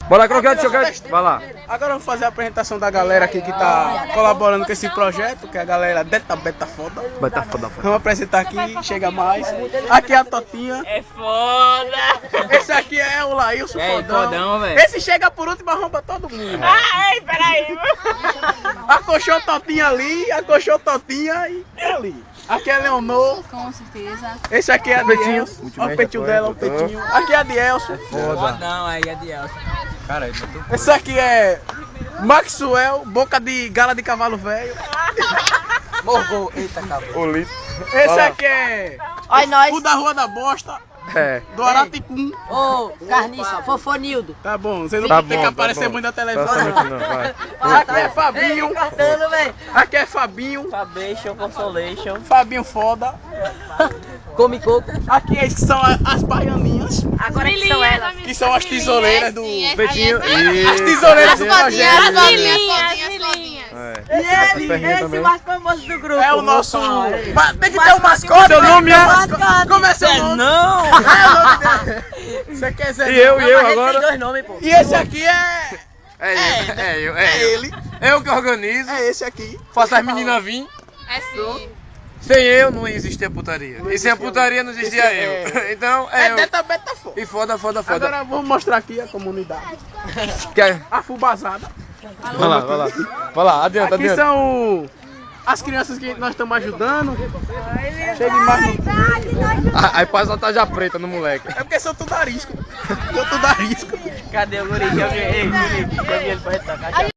Bora, croquete, choquete. Vai lá. Agora eu vou fazer a apresentação da galera aqui que tá colaborando com esse projeto, que é a galera Beta Foda. Beta foda, foda. Vamos apresentar aqui, chega mais. Aqui é a Totinha. É foda! Esse aqui é o Laílson Fodão. Fodão, velho. Esse chega por último e arromba todo mundo. Ai, peraí. Acochou Totinha ali, acochou Totinha e ali. Aqui é Leonor. Com certeza. Esse aqui é a Dielson. Olha o peitinho dela, o peitinho. Aqui é a Dielson. Fodão, aí é de Elson. Cara, Esse aqui é Maxwell, boca de gala de cavalo velho. Morgou, eita, cara. o lito. Esse aqui é Olha nós. o da Rua da Bosta, É. do Araticum. Ô, Carniça, Fofonildo. Tá bom, você não Tá tem bom, que tá aparecer bom. muito na Tá televisão. certo, não, vai. Aqui é Fabinho. Cortando, velho. Aqui é Fabinho. Fabation, Consolation. Fabinho foda. Come coco. Aqui é, são as baianinhas, Agora que são elas. que são as tesoureiras do... Peitinho. As tesoureiras do projeto. É. As perninhas também. mais famoso do grupo. É o nosso... Tem que ter um mascote. Seu nome é? Como é seu nome? Não! É o nome dele. Você quer dizer? E eu Tem agora? dois nomes, pô. E esse aqui é... É ele. Eu que organizo, É esse aqui. faço as meninas vir. É sim. Sem eu não existia putaria. E sem a putaria não existia eu. Então é eu. Beta foda. E foda. Agora vamos mostrar aqui a comunidade. Quer? A fubazada. Vai lá. Vai lá, adianta, Aqui adianta. são as crianças que nós estamos ajudando. Chega mais. Aí passa a tarja preta no moleque. É porque são tudo arisco. São tudo arisco. Cadê o guri? Joguei ele pra retocar.